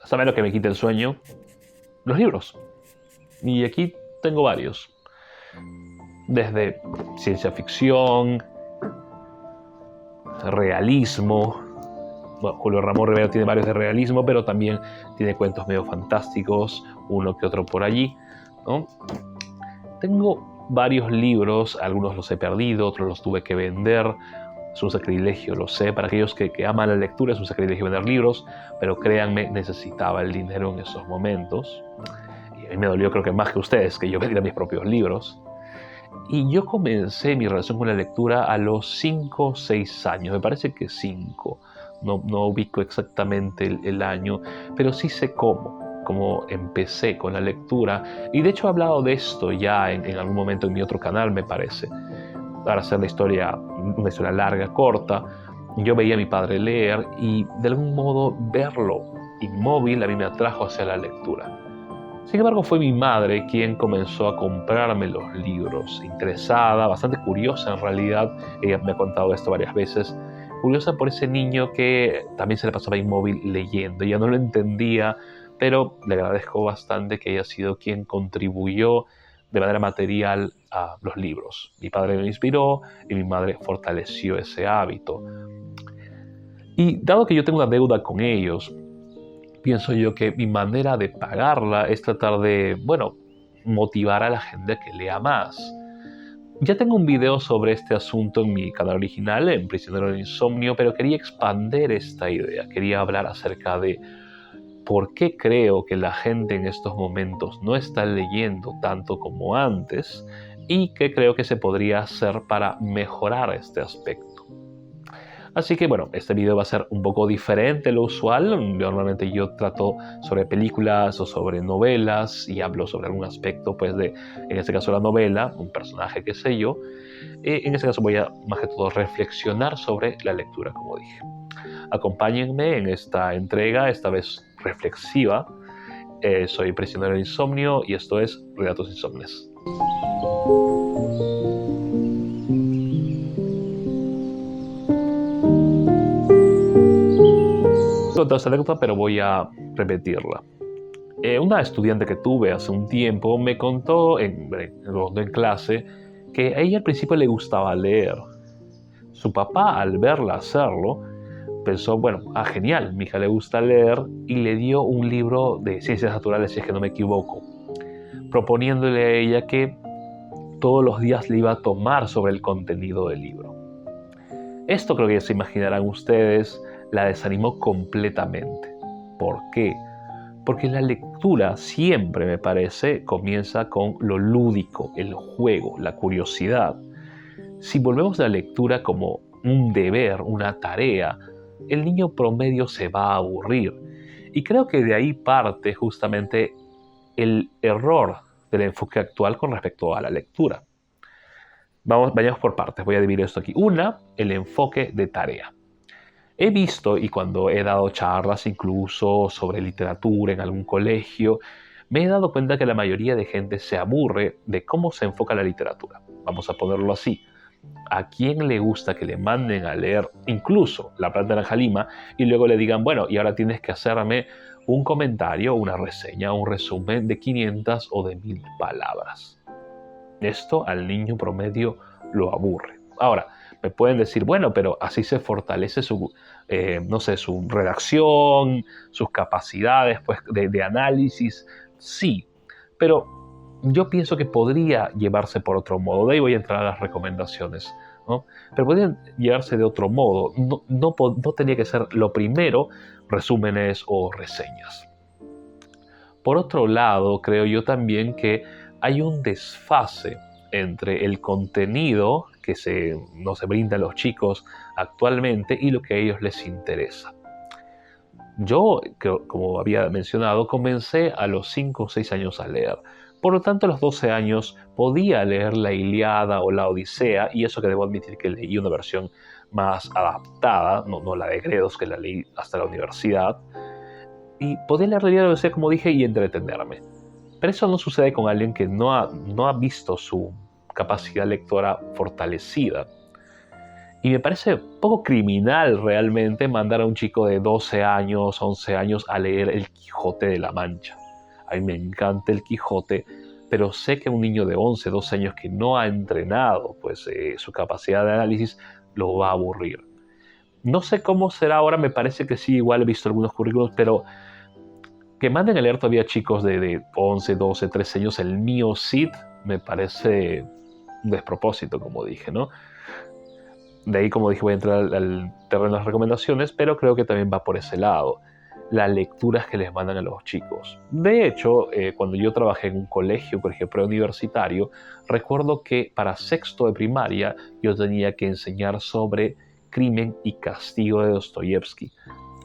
¿Saben lo que me quita el sueño? Los libros. Y aquí tengo varios. Desde ciencia ficción, realismo. Bueno, Julio Ramón Rivera tiene varios de realismo, pero también tiene cuentos medio fantásticos, uno que otro por allí, ¿no? Tengo varios libros, algunos los he perdido, otros los tuve que vender. Es un sacrilegio, lo sé, para aquellos que aman la lectura es un sacrilegio vender libros, pero créanme, necesitaba el dinero en esos momentos. Y a mí me dolió, creo que más que ustedes, que yo vendiera mis propios libros. Y yo comencé mi relación con la lectura a los 5 o 6 años, me parece que 5. No ubico exactamente el año, pero sí sé cómo empecé con la lectura. Y de hecho he hablado de esto ya en algún momento en mi otro canal, me parece. Para hacer una historia larga, corta, yo veía a mi padre leer y de algún modo verlo inmóvil a mí me atrajo hacia la lectura. Sin embargo, fue mi madre quien comenzó a comprarme los libros, interesada, bastante curiosa en realidad. Ella me ha contado esto varias veces. Curiosa por ese niño que también se le pasaba inmóvil leyendo. Ella no lo entendía, pero le agradezco bastante que haya sido quien contribuyó de manera material a los libros. Mi padre me inspiró y mi madre fortaleció ese hábito. Y dado que yo tengo una deuda con ellos, pienso yo que mi manera de pagarla es tratar de, motivar a la gente a que lea más. Ya tengo un video sobre este asunto en mi canal original, en Prisionero del Insomnio, pero quería expandir esta idea. Quería hablar acerca de por qué creo que la gente en estos momentos no está leyendo tanto como antes y qué creo que se podría hacer para mejorar este aspecto. Así que este video va a ser un poco diferente de lo usual. Normalmente yo trato sobre películas o sobre novelas y hablo sobre algún aspecto, en este caso la novela, un personaje, qué sé yo. En este caso voy a, más que todo, reflexionar sobre la lectura, como dije. Acompáñenme en esta entrega, esta vez reflexiva. Soy Prisionero del Insomnio y esto es Relatos Insomnes. Toda esta anécdota, pero voy a repetirla. Una estudiante que tuve hace un tiempo me contó en clase que a ella al principio le gustaba leer. Su papá, al verla hacerlo, pensó, genial, mi hija le gusta leer, y le dio un libro de ciencias naturales, si es que no me equivoco, proponiéndole a ella que todos los días le iba a tomar sobre el contenido del libro. Esto, creo que ya se imaginarán ustedes, la desanimó completamente. ¿Por qué? Porque la lectura siempre, me parece, comienza con lo lúdico, el juego, la curiosidad. Si volvemos a la lectura como un deber, una tarea, el niño promedio se va a aburrir. Y creo que de ahí parte justamente el error del enfoque actual con respecto a la lectura. Vayamos por partes, voy a dividir esto aquí. Una, el enfoque de tarea. He visto, y cuando he dado charlas incluso sobre literatura en algún colegio, me he dado cuenta que la mayoría de gente se aburre de cómo se enfoca la literatura. Vamos a ponerlo así. ¿A quién le gusta que le manden a leer incluso La planta naranja lima y luego le digan, y ahora tienes que hacerme un comentario, una reseña, un resumen de 500 o de 1000 palabras? Esto al niño promedio lo aburre. Ahora, me pueden decir, pero así se fortalece su redacción, sus capacidades de análisis. Sí, pero yo pienso que podría llevarse por otro modo. De ahí voy a entrar a las recomendaciones, ¿no? Pero podrían llevarse de otro modo. No tenía que ser lo primero resúmenes o reseñas. Por otro lado, creo yo también que hay un desfase entre el contenido que no se brinda a los chicos actualmente y lo que a ellos les interesa. Yo, como había mencionado, comencé a los 5 o 6 años a leer. Por lo tanto, a los 12 años podía leer la Ilíada o la Odisea, y eso que debo admitir que leí una versión más adaptada, no la de Gredos, que la leí hasta la universidad. Y podía leer la Ilíada y la Odisea, como dije, y entretenerme. Pero eso no sucede con alguien que no ha visto su capacidad lectora fortalecida. Y me parece poco criminal realmente mandar a un chico de 12 años, 11 años a leer El Quijote de la Mancha. A mí me encanta El Quijote, pero sé que un niño de 11, 12 años que no ha entrenado pues, su capacidad de análisis lo va a aburrir. No sé cómo será ahora, me parece que sí, igual he visto algunos currículos, pero que manden a leer todavía chicos de 11, 12, 13 años el mío Cid, me parece un despropósito, como dije, ¿no? De ahí, como dije, voy a entrar al terreno de las recomendaciones, pero creo que también va por ese lado. Las lecturas que les mandan a los chicos. De hecho, cuando yo trabajé en un colegio preuniversitario, recuerdo que para sexto de primaria yo tenía que enseñar sobre Crimen y Castigo de Dostoyevsky.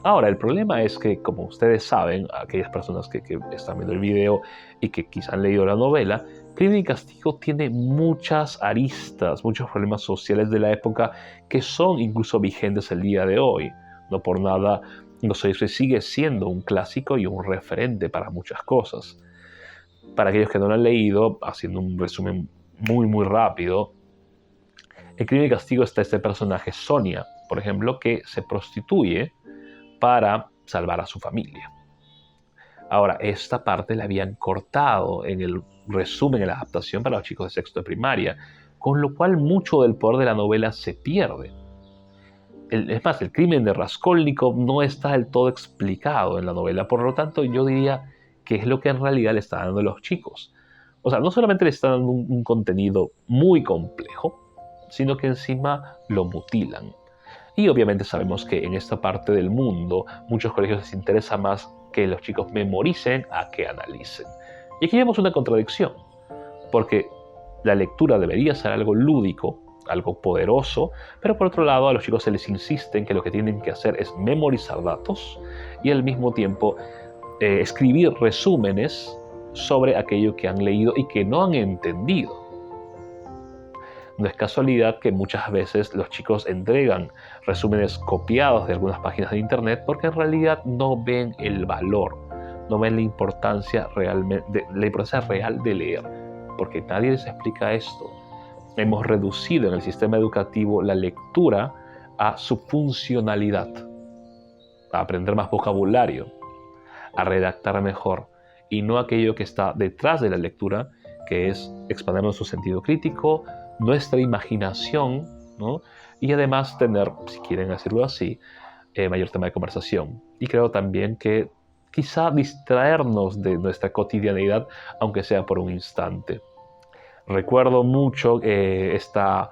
Ahora, el problema es que, como ustedes saben, aquellas personas que están viendo el video y que quizá han leído la novela, Crimen y Castigo tiene muchas aristas, muchos problemas sociales de la época que son incluso vigentes el día de hoy. No por nada, Dostoyevsky sigue siendo un clásico y un referente para muchas cosas. Para aquellos que no lo han leído, haciendo un resumen muy rápido, en Crimen y Castigo está este personaje, Sonia, por ejemplo, que se prostituye para salvar a su familia. Ahora, esta parte la habían cortado en el resumen, en la adaptación para los chicos de sexto de primaria, con lo cual mucho del poder de la novela se pierde. Es más, el crimen de Raskolnikov no está del todo explicado en la novela, por lo tanto yo diría que es lo que en realidad le está dando a los chicos. O sea, no solamente le está dando un contenido muy complejo, sino que encima lo mutilan. Y obviamente sabemos que en esta parte del mundo muchos colegios les interesa más que los chicos memoricen a que analicen. Y aquí vemos una contradicción, porque la lectura debería ser algo lúdico, algo poderoso, pero por otro lado a los chicos se les insiste en que lo que tienen que hacer es memorizar datos y al mismo tiempo escribir resúmenes sobre aquello que han leído y que no han entendido. No es casualidad que muchas veces los chicos entregan resúmenes copiados de algunas páginas de internet porque en realidad no ven el valor, no ven la importancia real de leer, porque nadie les explica esto. Hemos reducido en el sistema educativo la lectura a su funcionalidad, a aprender más vocabulario, a redactar mejor, y no aquello que está detrás de la lectura, que es expandir nuestro sentido crítico, nuestra imaginación, ¿no? Y además tener, si quieren decirlo así, mayor tema de conversación. Y creo también que quizá distraernos de nuestra cotidianidad, aunque sea por un instante. Recuerdo mucho ese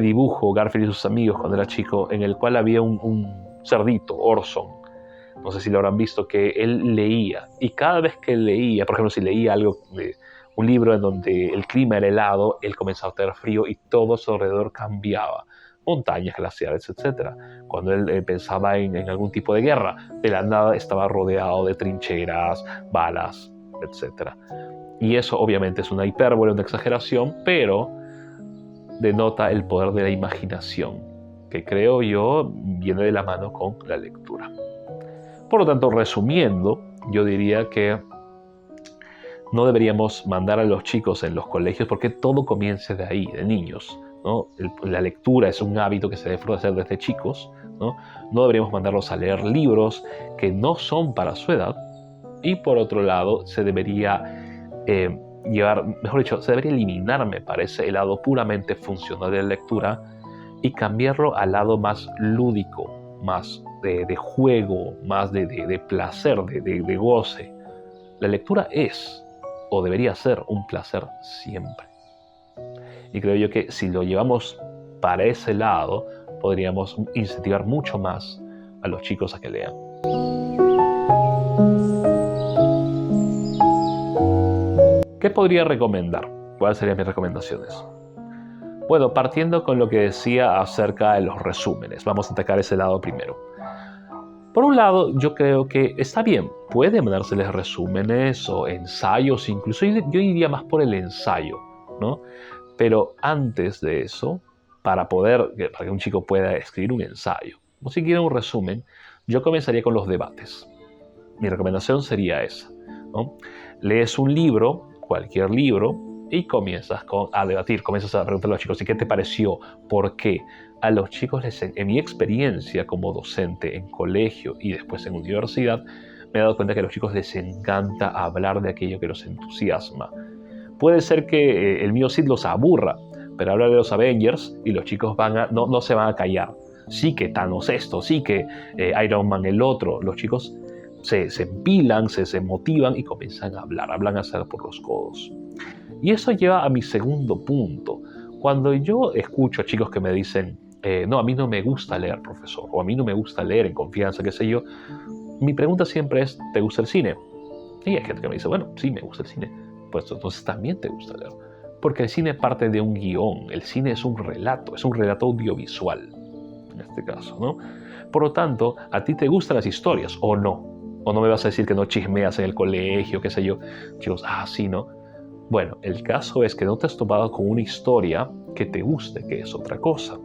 dibujo, Garfield y sus amigos, cuando era chico, en el cual había un cerdito, Orson. No sé si lo habrán visto, que él leía. Y cada vez que él leía, por ejemplo, si leía algo un libro en donde el clima era helado, él comenzaba a tener frío y todo a su alrededor cambiaba. Montañas, glaciares, etc. Cuando él pensaba en algún tipo de guerra, de la nada estaba rodeado de trincheras, balas, etc. Y eso obviamente es una hipérbole, una exageración, pero denota el poder de la imaginación, que creo yo viene de la mano con la lectura. Por lo tanto, resumiendo, yo diría que no deberíamos mandar a los chicos en los colegios porque todo comienza de ahí, de niños, ¿no? La lectura es un hábito que se debe hacer desde chicos, ¿no? No deberíamos mandarlos a leer libros que no son para su edad. Y por otro lado, se debería se debería eliminar, me parece, el lado puramente funcional de la lectura y cambiarlo al lado más lúdico, más de juego, más de placer, de goce. La lectura es o debería ser un placer siempre. Y creo yo que si lo llevamos para ese lado, podríamos incentivar mucho más a los chicos a que lean. ¿Qué podría recomendar? ¿Cuáles serían mis recomendaciones? Bueno, partiendo con lo que decía acerca de los resúmenes, vamos a atacar ese lado primero. Por un lado, yo creo que está bien, puede mandárseles resúmenes o ensayos, incluso yo iría más por el ensayo, ¿no? Pero antes de eso, para que un chico pueda escribir un ensayo, o si quiere un resumen, yo comenzaría con los debates. Mi recomendación sería esa, ¿no? Lees un libro, cualquier libro, Y comienzas a debatir, comienzas a preguntarle a los chicos, ¿y qué te pareció? ¿Por qué? A los chicos, en mi experiencia como docente en colegio y después en universidad, me he dado cuenta que a los chicos les encanta hablar de aquello que los entusiasma. Puede ser que el mío sí los aburra, pero habla de los Avengers y los chicos no se van a callar. Sí que Thanos esto, sí que Iron Man el otro. Los chicos se empilan, se motivan y comienzan a hablar, hablan a hacer por los codos. Y eso lleva a mi segundo punto. Cuando yo escucho a chicos que me dicen, no, a mí no me gusta leer, profesor, o a mí no me gusta leer en confianza, qué sé yo, mi pregunta siempre es, ¿te gusta el cine? Y hay gente que me dice, bueno, sí, me gusta el cine. Pues entonces también te gusta leer. Porque el cine parte de un guión, el cine es un relato audiovisual, en este caso, ¿no? Por lo tanto, ¿a ti te gustan las historias o no? ¿O no me vas a decir que no chismeas en el colegio, qué sé yo? Chicos, sí, ¿no? Bueno, el caso es que no te has topado con una historia que te guste, que es otra cosa.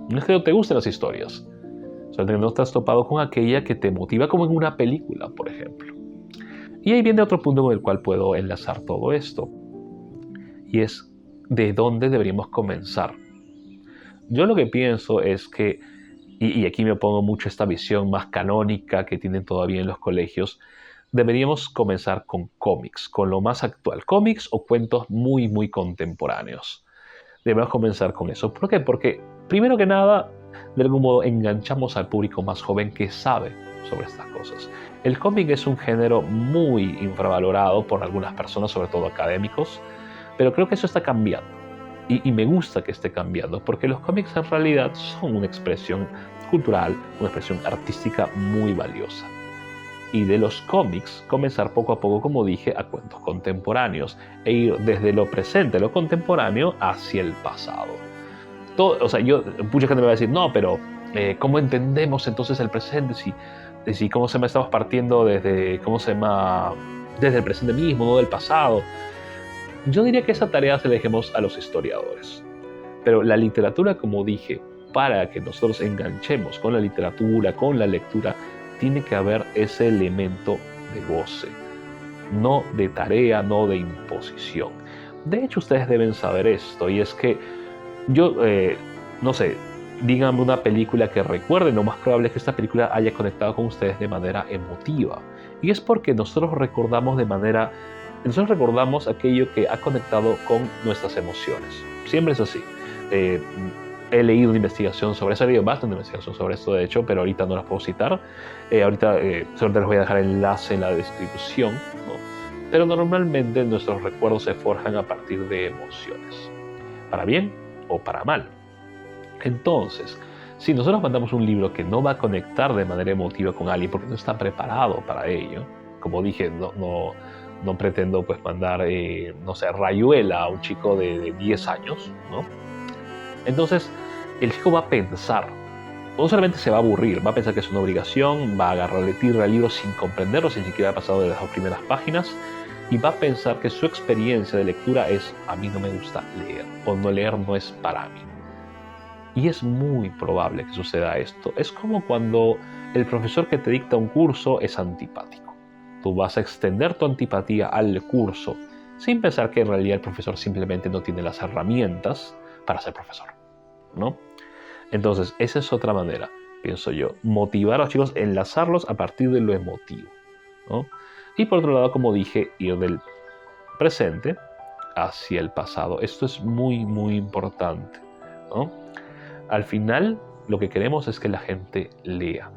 No es que no te gusten las historias, solo que no te has topado con aquella que te motiva como en una película, por ejemplo. Y ahí viene otro punto con el cual puedo enlazar todo esto. Y es de dónde deberíamos comenzar. Yo lo que pienso es que, y aquí me opongo mucho a esta visión más canónica que tienen todavía en los colegios, deberíamos comenzar con cómics, con lo más actual, cómics o cuentos muy, muy contemporáneos. Debemos comenzar con eso. ¿Por qué? Porque, primero que nada, de algún modo enganchamos al público más joven que sabe sobre estas cosas. El cómic es un género muy infravalorado por algunas personas, sobre todo académicos, pero creo que eso está cambiando. Y me gusta que esté cambiando, porque los cómics en realidad son una expresión cultural, una expresión artística muy valiosa. Y de los cómics, comenzar poco a poco, como dije, a cuentos contemporáneos e ir desde lo presente, lo contemporáneo, hacia el pasado. Mucha gente me va a decir, no, pero ¿cómo entendemos entonces el presente? Si ¿cómo se me estamos partiendo desde el presente mismo, no del pasado? Yo diría que esa tarea se la dejemos a los historiadores. Pero la literatura, como dije, para que nosotros enganchemos con la literatura, con la lectura, tiene que haber ese elemento de goce, no de tarea, no de imposición. De hecho, ustedes deben saber esto, y es que no sé, díganme una película que recuerden, lo más probable es que esta película haya conectado con ustedes de manera emotiva. Y es porque nosotros recordamos aquello que ha conectado con nuestras emociones. Siempre es así. He leído una investigación sobre eso, he leído bastante investigación sobre esto, de hecho, pero ahorita no las puedo citar. Ahorita solo les voy a dejar el enlace en la descripción, ¿no? Pero normalmente nuestros recuerdos se forjan a partir de emociones, para bien o para mal. Entonces, si nosotros mandamos un libro que no va a conectar de manera emotiva con alguien porque no está preparado para ello, como dije, no pretendo pues mandar, Rayuela a un chico de 10 años, ¿no? Entonces, el chico va a pensar, no solamente se va a aburrir, va a pensar que es una obligación, va a agarrar el libro sin comprenderlo, sin siquiera haber pasado de las 2 primeras páginas, y va a pensar que su experiencia de lectura es, a mí no me gusta leer, o no leer no es para mí. Y es muy probable que suceda esto. Es como cuando el profesor que te dicta un curso es antipático. Tú vas a extender tu antipatía al curso sin pensar que en realidad el profesor simplemente no tiene las herramientas para ser profesor, ¿no? Entonces, esa es otra manera, pienso yo, motivar a los chicos, enlazarlos a partir de lo emotivo, ¿no? Y por otro lado, como dije, ir del presente hacia el pasado. Esto es muy, muy importante, ¿no? Al final, lo que queremos es que la gente lea.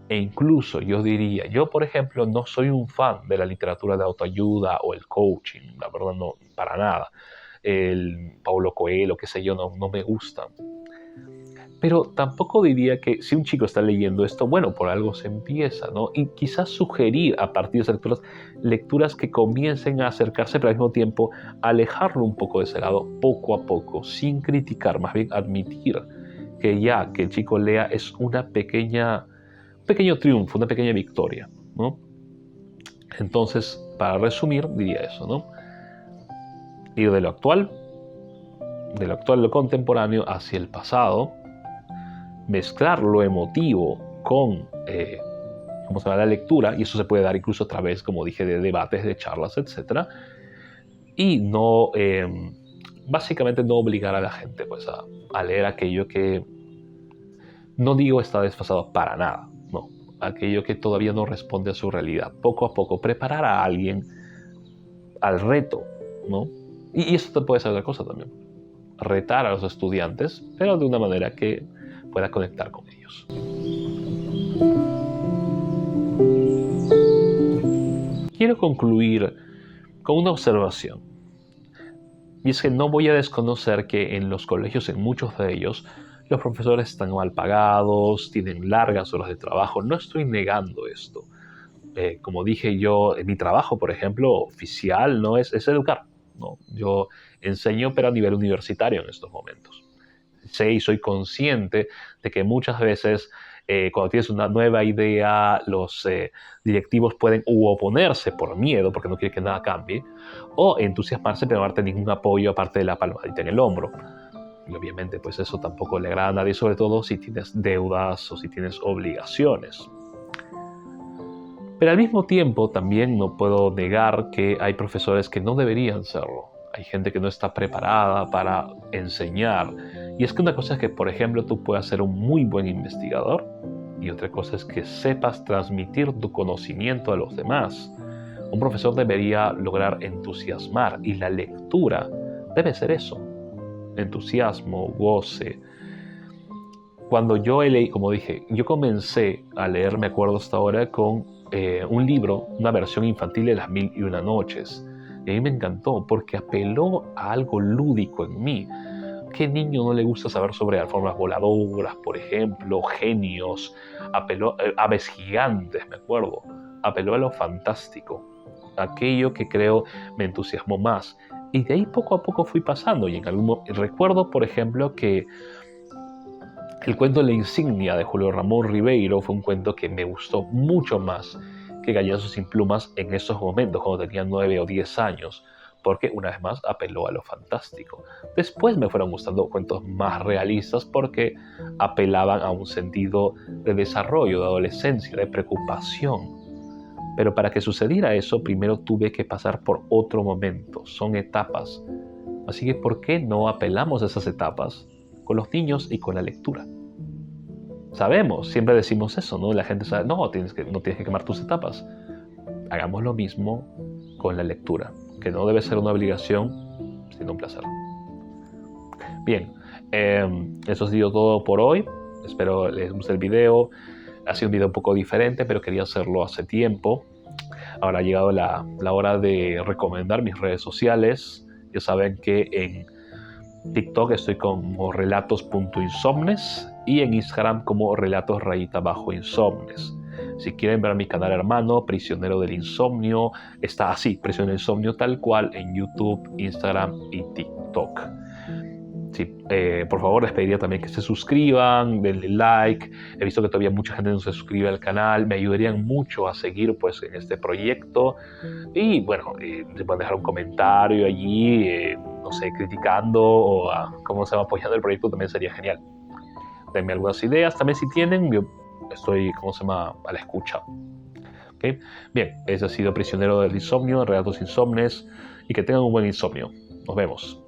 E incluso yo diría, yo por ejemplo no soy un fan de la literatura de autoayuda o el coaching, la verdad no, para nada. El Paulo Coelho, qué sé yo, no me gustan. Pero tampoco diría que si un chico está leyendo esto, bueno, por algo se empieza, ¿no? Y quizás sugerir a partir de esas lecturas que comiencen a acercarse, pero al mismo tiempo alejarlo un poco de ese lado, poco a poco, sin criticar, más bien admitir que el chico lea es un pequeño triunfo, una pequeña victoria, ¿no? Entonces, para resumir, diría eso, ¿no? Ir de lo actual, lo contemporáneo, hacia el pasado, mezclar lo emotivo con la lectura, y eso se puede dar incluso a través, como dije, de debates, de charlas, etc. y no, básicamente no obligar a la gente pues, a leer aquello que, no digo está desfasado para nada, no, aquello que todavía no responde a su realidad. Poco a poco preparar a alguien al reto, ¿no? Y eso te puede ser otra cosa también. Retar a los estudiantes, pero de una manera que pueda conectar con ellos. Quiero concluir con una observación. Y es que no voy a desconocer que en los colegios, en muchos de ellos, los profesores están mal pagados, tienen largas horas de trabajo. No estoy negando esto. Como dije yo, mi trabajo, por ejemplo, oficial, no es educar, ¿no? Yo enseño, pero a nivel universitario en estos momentos. Sé y soy consciente de que muchas veces cuando tienes una nueva idea, los directivos pueden oponerse por miedo, porque no quieren que nada cambie, o entusiasmarse pero no darte ningún apoyo aparte de la palmadita en el hombro. Y obviamente pues eso tampoco le agrada a nadie, sobre todo si tienes deudas o si tienes obligaciones. Pero al mismo tiempo también no puedo negar que hay profesores que no deberían serlo. Hay gente que no está preparada para enseñar. Y es que una cosa es que, por ejemplo, tú puedas ser un muy buen investigador y otra cosa es que sepas transmitir tu conocimiento a los demás. Un profesor debería lograr entusiasmar y la lectura debe ser eso. Entusiasmo, goce. Cuando yo leí, como dije, yo comencé a leer, me acuerdo hasta ahora, con un libro, una versión infantil de Las Mil y Una Noches. Y a mí me encantó porque apeló a algo lúdico en mí. ¿Qué niño no le gusta saber sobre alfombras voladoras, por ejemplo, genios? Apeló aves gigantes, me acuerdo. Apeló a lo fantástico. Aquello que creo me entusiasmó más. Y de ahí poco a poco fui pasando. Y recuerdo, por ejemplo, que el cuento La Insignia de Julio Ramón Ribeiro fue un cuento que me gustó mucho más que Gallazos sin plumas en esos momentos, cuando tenía 9 o 10 años, porque una vez más apeló a lo fantástico. Después me fueron gustando cuentos más realistas porque apelaban a un sentido de desarrollo, de adolescencia, de preocupación. Pero para que sucediera eso, primero tuve que pasar por otro momento. Son etapas. Así que, ¿por qué no apelamos a esas etapas con los niños y con la lectura? Sabemos, siempre decimos eso, ¿no? La gente sabe, no tienes que quemar tus etapas. Hagamos lo mismo con la lectura, que no debe ser una obligación, sino un placer. Bien, eso ha sido todo por hoy. Espero les guste el video. Ha sido un video un poco diferente, pero quería hacerlo hace tiempo. Ahora ha llegado la hora de recomendar mis redes sociales. Ya saben que en TikTok estoy como relatos.insomnes y en Instagram como relatos_insomnes. Si quieren ver mi canal hermano, Prisionero del Insomnio, está así, Prisionero del Insomnio tal cual en YouTube, Instagram y TikTok. Sí, por favor les pediría también que se suscriban, denle like. He visto que todavía mucha gente no se suscribe al canal, me ayudarían mucho a seguir pues en este proyecto. Y bueno, se pueden dejar un comentario allí, no sé, criticando o cómo se va apoyando el proyecto, también sería genial. Denme algunas ideas, también si tienen, yo estoy, a la escucha. ¿Okay? Bien, ese ha sido Prisionero del Insomnio, Relatos Insomnes, y que tengan un buen insomnio. Nos vemos.